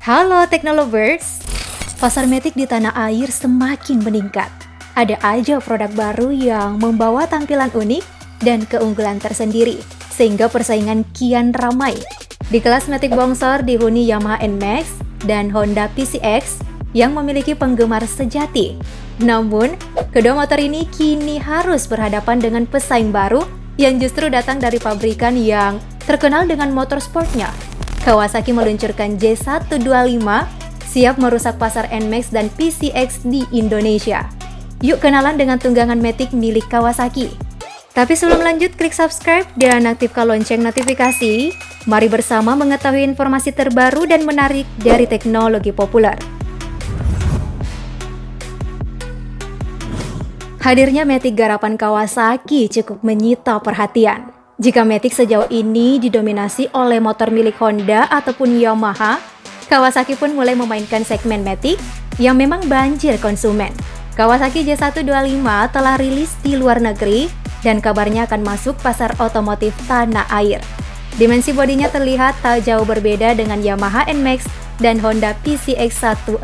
Halo Teknolovers, pasar Matic di tanah air semakin meningkat. Ada aja produk baru yang membawa tampilan unik dan keunggulan tersendiri, sehingga persaingan kian ramai. Di kelas Matic bongsor dihuni Yamaha NMAX dan Honda PCX yang memiliki penggemar sejati. Namun, kedua motor ini kini harus berhadapan dengan pesaing baru yang justru datang dari pabrikan yang terkenal dengan motor sportnya. Kawasaki meluncurkan J125, siap merusak pasar NMAX dan PCX di Indonesia. Yuk kenalan dengan tunggangan Matic milik Kawasaki. Tapi sebelum lanjut, klik subscribe dan aktifkan lonceng notifikasi. Mari bersama mengetahui informasi terbaru dan menarik dari teknologi populer. Hadirnya Matic garapan Kawasaki cukup menyita perhatian. Jika Matic sejauh ini didominasi oleh motor milik Honda ataupun Yamaha, Kawasaki pun mulai memainkan segmen Matic yang memang banjir konsumen. Kawasaki J125 telah rilis di luar negeri dan kabarnya akan masuk pasar otomotif tanah air. Dimensi bodinya terlihat tak jauh berbeda dengan Yamaha NMAX dan Honda PCX 160.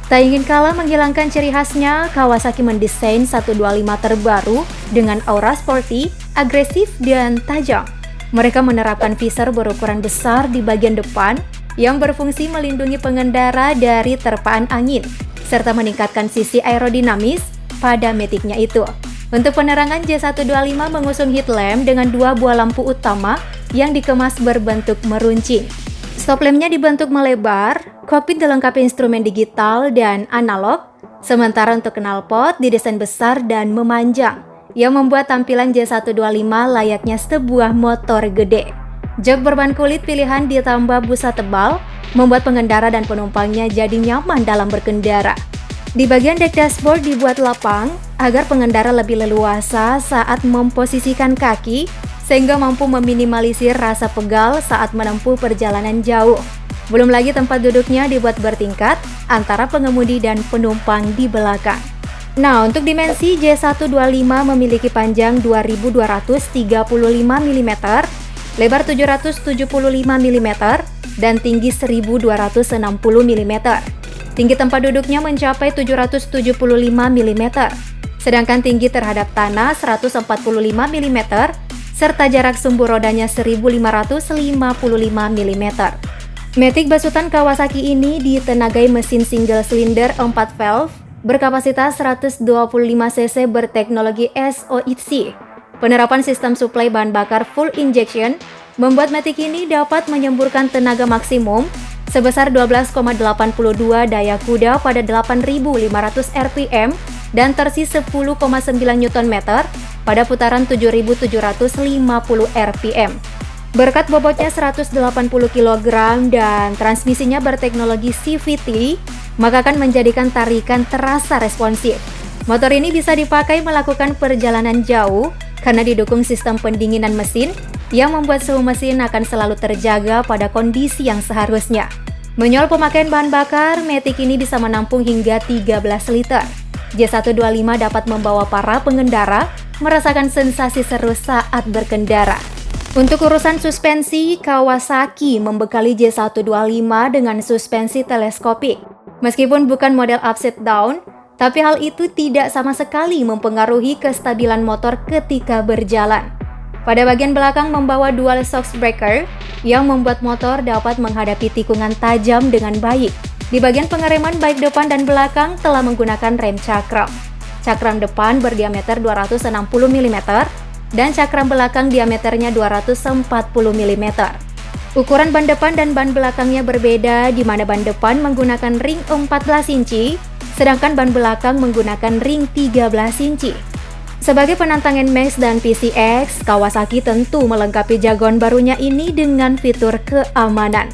Tak ingin kalah menghilangkan ciri khasnya, Kawasaki mendesain 125 terbaru dengan aura sporty, agresif, dan tajam. Mereka menerapkan visor berukuran besar di bagian depan yang berfungsi melindungi pengendara dari terpaan angin, serta meningkatkan sisi aerodinamis pada Matic-nya itu. Untuk penerangan, J125 mengusung headlamp dengan dua buah lampu utama yang dikemas berbentuk meruncing. Stop lamp-nya dibentuk melebar, kokpit dilengkapi instrumen digital dan analog, sementara untuk knalpot didesain besar dan memanjang, yang membuat tampilan J125 layaknya sebuah motor gede. Jok berban kulit pilihan ditambah busa tebal, membuat pengendara dan penumpangnya jadi nyaman dalam berkendara. Di bagian dek dashboard dibuat lapang, agar pengendara lebih leluasa saat memposisikan kaki, sehingga mampu meminimalisir rasa pegal saat menempuh perjalanan jauh. Belum lagi tempat duduknya dibuat bertingkat antara pengemudi dan penumpang di belakang. Nah, untuk dimensi, J125 memiliki panjang 2235 mm, lebar 775 mm, dan tinggi 1260 mm. Tinggi tempat duduknya mencapai 775 mm, sedangkan tinggi terhadap tanah 145 mm, serta jarak sumbu rodanya 1555 mm. Matic besutan Kawasaki ini ditenagai mesin single cylinder 4 valve berkapasitas 125 cc berteknologi SOHC. Penerapan sistem suplai bahan bakar full injection membuat Matic ini dapat menyemburkan tenaga maksimum sebesar 12,82 daya kuda pada 8.500 rpm dan torsi 10,9 Nm pada putaran 7.750 rpm. Berkat bobotnya 180 kg dan transmisinya berteknologi CVT, maka akan menjadikan tarikan terasa responsif. Motor ini bisa dipakai melakukan perjalanan jauh karena didukung sistem pendinginan mesin yang membuat suhu mesin akan selalu terjaga pada kondisi yang seharusnya. Menyoal pemakaian bahan bakar, Matic ini bisa menampung hingga 13 liter. J125 dapat membawa para pengendara merasakan sensasi seru saat berkendara. Untuk urusan suspensi, Kawasaki membekali J125 dengan suspensi teleskopik. Meskipun bukan model upside down, tapi hal itu tidak sama sekali mempengaruhi kestabilan motor ketika berjalan. Pada bagian belakang membawa dual shock breaker yang membuat motor dapat menghadapi tikungan tajam dengan baik. Di bagian pengereman baik depan dan belakang telah menggunakan rem cakram. Cakram depan berdiameter 260 mm dan cakram belakang diameternya 240 mm. Ukuran ban depan dan ban belakangnya berbeda, di mana ban depan menggunakan ring 14 inci, sedangkan ban belakang menggunakan ring 13 inci. Sebagai penantang NMAX dan PCX, Kawasaki tentu melengkapi jagoan barunya ini dengan fitur keamanan.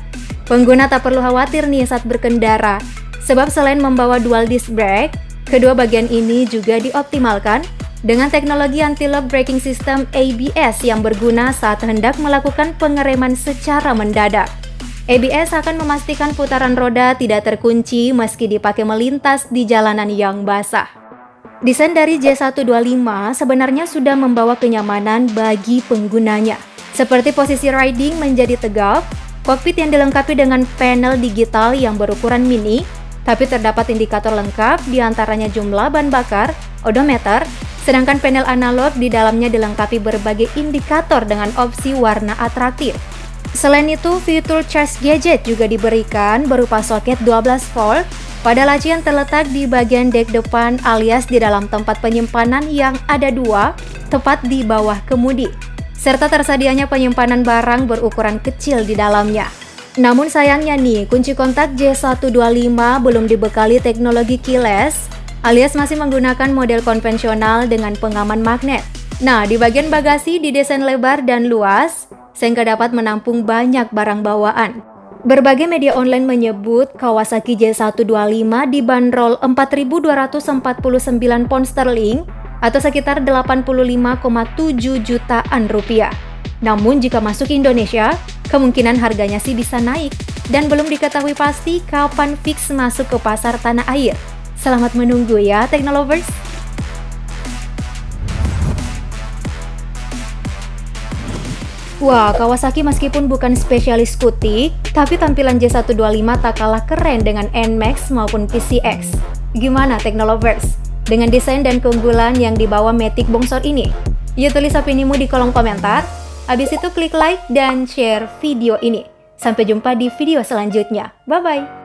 Pengguna tak perlu khawatir nih saat berkendara, sebab selain membawa dual disc brake, kedua bagian ini juga dioptimalkan dengan teknologi anti-lock braking system ABS yang berguna saat hendak melakukan pengereman secara mendadak. ABS akan memastikan putaran roda tidak terkunci meski dipakai melintas di jalanan yang basah. Desain dari J125 sebenarnya sudah membawa kenyamanan bagi penggunanya, seperti posisi riding menjadi tegap, Kokpit yang dilengkapi dengan panel digital yang berukuran mini, tapi terdapat indikator lengkap diantaranya jumlah ban bakar, odometer, sedangkan panel analog di dalamnya dilengkapi berbagai indikator dengan opsi warna atraktif. Selain itu, fitur charge gadget juga diberikan berupa soket 12 volt pada laci yang terletak di bagian dek depan alias di dalam tempat penyimpanan yang ada dua, tepat di bawah kemudi, serta tersedianya penyimpanan barang berukuran kecil di dalamnya. Namun sayangnya nih, kunci kontak J125 belum dibekali teknologi keyless, alias masih menggunakan model konvensional dengan pengaman magnet. Nah, di bagian bagasi didesain lebar dan luas, sehingga dapat menampung banyak barang bawaan. Berbagai media online menyebut Kawasaki J125 dibanderol 4.249 pound sterling atau sekitar 85,7 jutaan rupiah. Namun jika masuk ke Indonesia, kemungkinan harganya sih bisa naik dan belum diketahui pasti kapan fix masuk ke pasar tanah air. Selamat menunggu ya, Teknolovers! Wah, Kawasaki meskipun bukan spesialis skutik, tapi tampilan J125 tak kalah keren dengan NMAX maupun PCX. Gimana Teknolovers? Dengan desain dan keunggulan yang dibawa Matic bongsor ini? Yuk tulis opinimu di kolom komentar. Habis itu klik like dan share video ini. Sampai jumpa di video selanjutnya. Bye-bye!